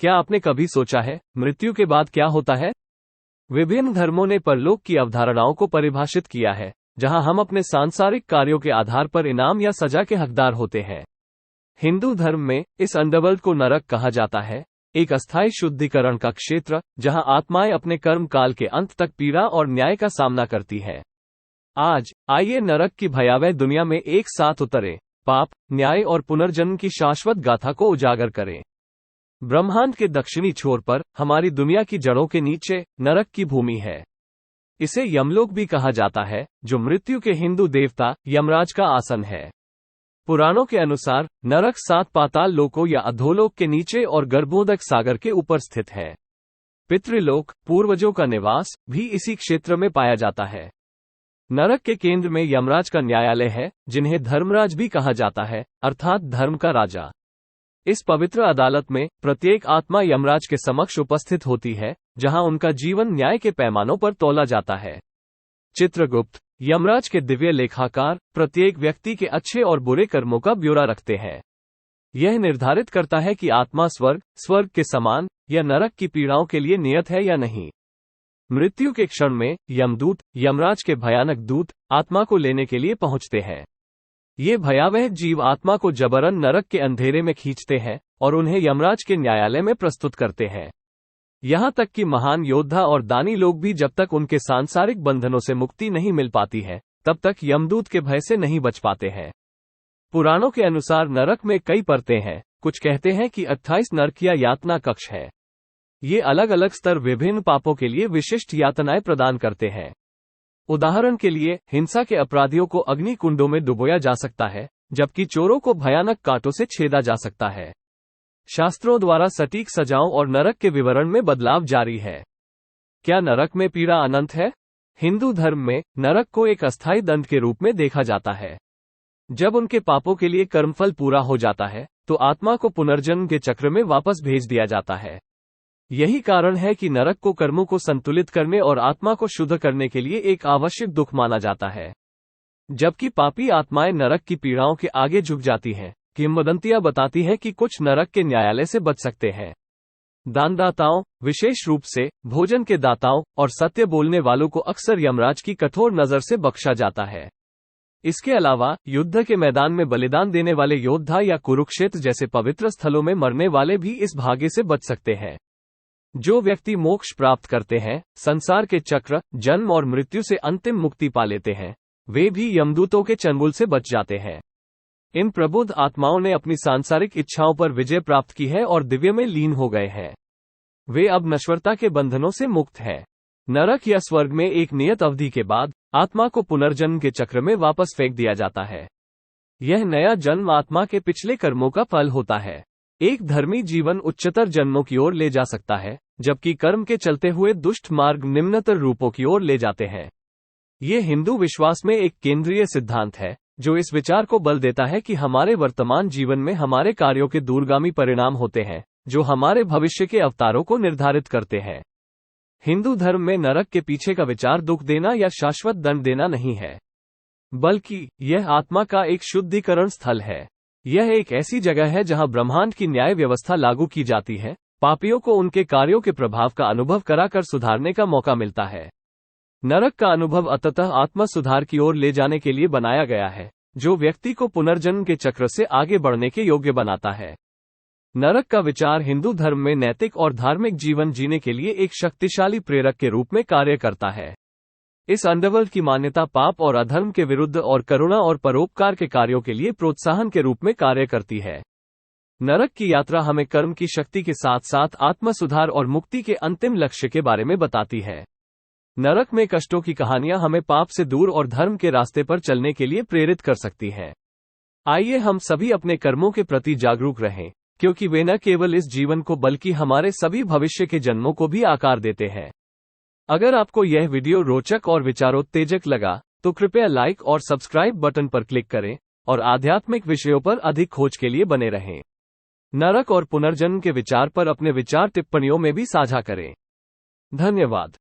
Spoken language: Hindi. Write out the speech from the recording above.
क्या आपने कभी सोचा है मृत्यु के बाद क्या होता है? विभिन्न धर्मों ने परलोक की अवधारणाओं को परिभाषित किया है, जहां हम अपने सांसारिक कार्यों के आधार पर इनाम या सजा के हकदार होते हैं। हिंदू धर्म में इस अंडरवर्ल्ड को नरक कहा जाता है, एक अस्थायी शुद्धिकरण का क्षेत्र जहां आत्माएं अपने कर्म काल के अंत तक पीड़ा और न्याय का सामना करती है। आज आइए नरक की भयावह दुनिया में एक साथ उतरे, पाप, न्याय और पुनर्जन्म की शाश्वत गाथा को उजागर करें। ब्रह्मांड के दक्षिणी छोर पर हमारी दुनिया की जड़ों के नीचे नरक की भूमि है। इसे यमलोक भी कहा जाता है, जो मृत्यु के हिंदू देवता यमराज का आसन है। पुराणों के अनुसार नरक 7 पाताल लोकों या अधोलोक के नीचे और गर्भोदक सागर के ऊपर स्थित है। पितृलोक, पूर्वजों का निवास, भी इसी क्षेत्र में पाया जाता है। नरक के केंद्र में यमराज का न्यायालय है, जिन्हें धर्मराज भी कहा जाता है, अर्थात धर्म का राजा। इस पवित्र अदालत में प्रत्येक आत्मा यमराज के समक्ष उपस्थित होती है, जहां उनका जीवन न्याय के पैमानों पर तौला जाता है। चित्रगुप्त, यमराज के दिव्य लेखाकार, प्रत्येक व्यक्ति के अच्छे और बुरे कर्मों का ब्यौरा रखते हैं। यह निर्धारित करता है कि आत्मा स्वर्ग के समान या नरक की पीड़ाओं के लिए नियत है या नहीं। मृत्यु के क्षण में यमदूत, यमराज के भयानक दूत, आत्मा को लेने के लिए पहुंचते हैं। ये भयावह जीव आत्मा को जबरन नरक के अंधेरे में खींचते हैं और उन्हें यमराज के न्यायालय में प्रस्तुत करते हैं। यहां तक कि महान योद्धा और दानी लोग भी जब तक उनके सांसारिक बंधनों से मुक्ति नहीं मिल पाती है, तब तक यमदूत के भय से नहीं बच पाते हैं। पुराणों के अनुसार नरक में कई परतें हैं। कुछ कहते हैं कि 28 नरक या यातना कक्ष है। ये अलग अलग स्तर विभिन्न पापों के लिए विशिष्ट यातनाएं प्रदान करते हैं। उदाहरण के लिए, हिंसा के अपराधियों को अग्नि कुंडों में डुबोया जा सकता है, जबकि चोरों को भयानक कांटों से छेदा जा सकता है। शास्त्रों द्वारा सटीक सजाओं और नरक के विवरण में बदलाव जारी है। क्या नरक में पीड़ा अनंत है? हिंदू धर्म में नरक को एक अस्थायी दंड के रूप में देखा जाता है। जब उनके पापों के लिए कर्मफल पूरा हो जाता है, तो आत्मा को पुनर्जन्म के चक्र में वापस भेज दिया जाता है। यही कारण है कि नरक को कर्मों को संतुलित करने और आत्मा को शुद्ध करने के लिए एक आवश्यक दुख माना जाता है। जबकि पापी आत्माएं नरक की पीड़ाओं के आगे झुक जाती हैं, किंवदंतियां बताती हैं कि कुछ नरक के न्यायालय से बच सकते हैं। दानदाताओं, विशेष रूप से भोजन के दाताओं और सत्य बोलने वालों को अक्सर यमराज की कठोर नजर से बख्शा जाता है। इसके अलावा युद्ध के मैदान में बलिदान देने वाले योद्धा या कुरुक्षेत्र जैसे पवित्र स्थलों में मरने वाले भी इस भाग्य से बच सकते हैं। जो व्यक्ति मोक्ष प्राप्त करते हैं, संसार के चक्र, जन्म और मृत्यु से अंतिम मुक्ति पा लेते हैं, वे भी यमदूतों के चंगुल से बच जाते हैं। इन प्रबुद्ध आत्माओं ने अपनी सांसारिक इच्छाओं पर विजय प्राप्त की है और दिव्य में लीन हो गए हैं। वे अब नश्वरता के बंधनों से मुक्त हैं। नरक या स्वर्ग में एक नियत अवधि के बाद आत्मा को पुनर्जन्म के चक्र में वापस फेंक दिया जाता है। यह नया जन्म आत्मा के पिछले कर्मों का फल होता है। एक धर्मी जीवन उच्चतर जन्मों की ओर ले जा सकता है, जबकि कर्म के चलते हुए दुष्ट मार्ग निम्नतर रूपों की ओर ले जाते हैं। ये हिंदू विश्वास में एक केंद्रीय सिद्धांत है, जो इस विचार को बल देता है कि हमारे वर्तमान जीवन में हमारे कार्यों के दूरगामी परिणाम होते हैं, जो हमारे भविष्य के अवतारों को निर्धारित करते हैं। हिंदू धर्म में नरक के पीछे का विचार दुख देना या शाश्वत दंड देना नहीं है, बल्कि यह आत्मा का एक शुद्धिकरण स्थल है। यह एक ऐसी जगह है जहां ब्रह्मांड की न्याय व्यवस्था लागू की जाती है, पापियों को उनके कार्यों के प्रभाव का अनुभव कराकर सुधारने का मौका मिलता है। नरक का अनुभव अंततः आत्म सुधार की ओर ले जाने के लिए बनाया गया है, जो व्यक्ति को पुनर्जन्म के चक्र से आगे बढ़ने के योग्य बनाता है। नरक का विचार हिंदू धर्म में नैतिक और धार्मिक जीवन जीने के लिए एक शक्तिशाली प्रेरक के रूप में कार्य करता है। इस अंडरवर्ल्ड की मान्यता पाप और अधर्म के विरुद्ध और करुणा और परोपकार के कार्यों के लिए प्रोत्साहन के रूप में कार्य करती है। नरक की यात्रा हमें कर्म की शक्ति के साथ साथ आत्म सुधार और मुक्ति के अंतिम लक्ष्य के बारे में बताती है। नरक में कष्टों की कहानियां हमें पाप से दूर और धर्म के रास्ते पर चलने के लिए प्रेरित कर सकती हैं। आइए हम सभी अपने कर्मों के प्रति जागरूक रहें, क्योंकि वे न केवल इस जीवन को बल्कि हमारे सभी भविष्य के जन्मों को भी आकार देते हैं। अगर आपको यह वीडियो रोचक और विचारोत्तेजक लगा, तो कृपया लाइक और सब्सक्राइब बटन पर क्लिक करें और आध्यात्मिक विषयों पर अधिक खोज के लिए बने रहें। नरक और पुनर्जन्म के विचार पर अपने विचार टिप्पणियों में भी साझा करें। धन्यवाद।